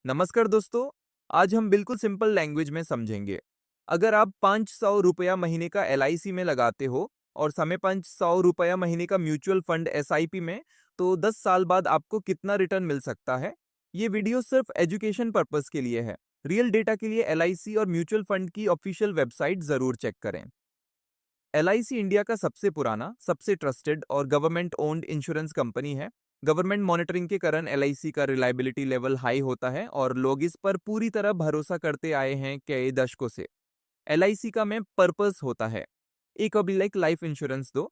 नमस्कार दोस्तों। आज हम बिल्कुल सिंपल लैंग्वेज में समझेंगे। अगर आप 500 रुपया महीने का एलआईसी में लगाते हो और समय 500 रुपया महीने का म्यूचुअल फंड एसआईपी में, तो 10 साल बाद आपको कितना रिटर्न मिल सकता है। ये वीडियो सिर्फ एजुकेशन पर्पस के लिए है। रियल डेटा के लिए एलआईसी और म्यूचुअल फंड की ऑफिशियल वेबसाइट जरूर चेक करें। एलआईसी इंडिया का सबसे पुराना, सबसे ट्रस्टेड और गवर्नमेंट ओन्ड इंश्योरेंस कंपनी है। गवर्नमेंट मॉनिटरिंग के कारण एलआईसी का रिलायबिलिटी लेवल हाई होता है और लोग इस पर पूरी तरह भरोसा करते आए हैं कई दशकों से। एलआईसी का में पर्पस होता है, एक अभी लाइक लाइफ इंश्योरेंस दो।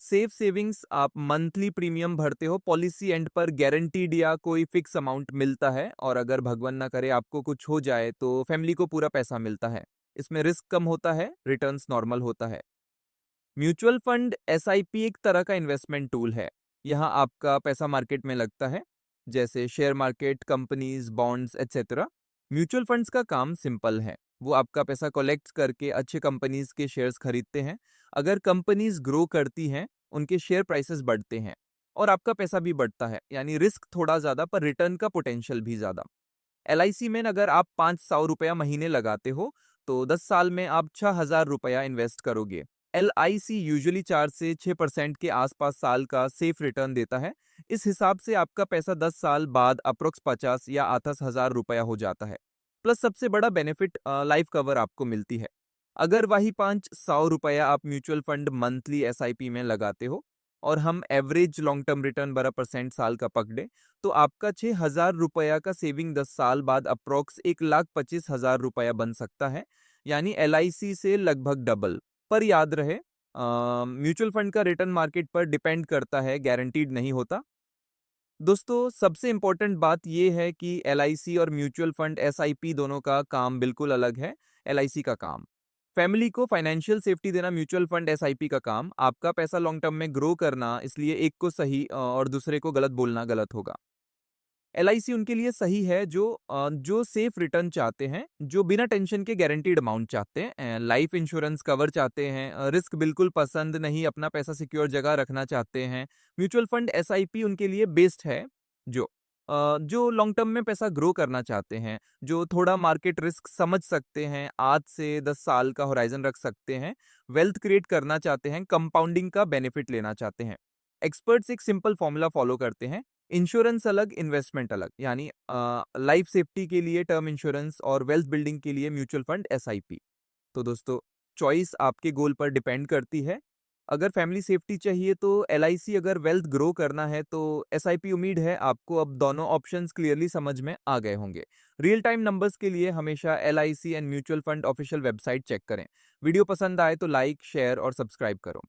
सेफ सेविंग्स, आप मंथली प्रीमियम भरते हो, पॉलिसी एंड पर गारंटीड या कोई फिक्स अमाउंट मिलता है, और अगर भगवान ना करे आपको कुछ हो जाए तो फैमिली को पूरा पैसा मिलता है। इसमें रिस्क कम होता है, रिटर्न्स नॉर्मल होता है। म्यूचुअल फंड एसआईपी एक तरह का इन्वेस्टमेंट टूल है। यहाँ आपका पैसा मार्केट में लगता है, जैसे share market, companies, bonds etcetera. Mutual funds का काम सिंपल है, वो आपका पैसा कलेक्ट करके अच्छे कंपनीज के शेयर्स खरीदते हैं। अगर कंपनीज ग्रो करती हैं, उनके शेयर प्राइसेस बढ़ते हैं और आपका पैसा भी बढ़ता है, यानी रिस्क थोड़ा ज्यादा पर रिटर्न का पोटेंशियल भी ज्यादा। एलआईसी में अगर आप 500 रुपया महीने लगाते हो, तो 10 साल में आप 6,000 रुपया इन्वेस्ट करोगे। एलआईसी यूजुअली 4 से 6% के आसपास साल का सेफ रिटर्न देता है। इस हिसाब से आपका पैसा 10 साल बाद अप्रोक्स 50 या 28,000 रुपया हो जाता है। प्लस सबसे बड़ा बेनिफिट, लाइफ कवर आपको मिलती है। अगर वही 500 रुपया आप म्यूचुअल फंड मंथली एसआईपी में लगाते हो और हम एवरेज लॉन्ग टर्म रिटर्न 12% साल का पकड़े, तो आपका 6,000 रुपया का सेविंग 10 साल बाद अप्रोक्स 1,25,000 रुपया बन सकता है, यानी एलआईसी से लगभग डबल। पर याद रहे, म्यूचुअल फंड का रिटर्न मार्केट पर डिपेंड करता है, गारंटीड नहीं होता। दोस्तों, सबसे इंपॉर्टेंट बात यह है कि एलआईसी और म्यूचुअल फंड एसआईपी दोनों का काम बिल्कुल अलग है। एलआईसी का काम फैमिली को फाइनेंशियल सेफ्टी देना, म्यूचुअल फंड एसआईपी का काम आपका पैसा लॉन्ग टर्म में ग्रो करना, इसलिए एक को सही और दूसरे को गलत बोलना गलत होगा। एलआईसी उनके लिए सही है जो सेफ रिटर्न चाहते हैं, जो बिना टेंशन के गारंटीड अमाउंट चाहते हैं, लाइफ इंश्योरेंस कवर चाहते हैं, रिस्क बिल्कुल पसंद नहीं, अपना पैसा सिक्योर जगह रखना चाहते हैं। म्यूचुअल फंड एसआईपी उनके लिए बेस्ट है, जो लॉन्ग टर्म में पैसा ग्रो करना चाहते हैं, जो थोड़ा मार्केट रिस्क समझ सकते हैं, आज से 10 साल का होराइजन रख सकते हैं, वेल्थ क्रिएट करना चाहते हैं, कंपाउंडिंग का बेनिफिट लेना चाहते हैं। एक्सपर्ट्स एक सिंपल फॉर्मूला फॉलो करते हैं, इंश्योरेंस अलग, इन्वेस्टमेंट अलग, यानी लाइफ सेफ्टी के लिए टर्म इंश्योरेंस और वेल्थ बिल्डिंग के लिए म्यूचुअल फंड एसआईपी। तो दोस्तों, चॉइस आपके गोल पर डिपेंड करती है। अगर फैमिली सेफ्टी चाहिए तो एलआईसी, अगर वेल्थ ग्रो करना है तो एसआईपी। उम्मीद है आपको अब दोनों ऑप्शंस क्लियरली समझ में आ गए होंगे। रियल टाइम नंबर्स के लिए हमेशा LIC and mutual fund official website check करें। वीडियो पसंद आए तो लाइक, शेयर और सब्सक्राइब करो।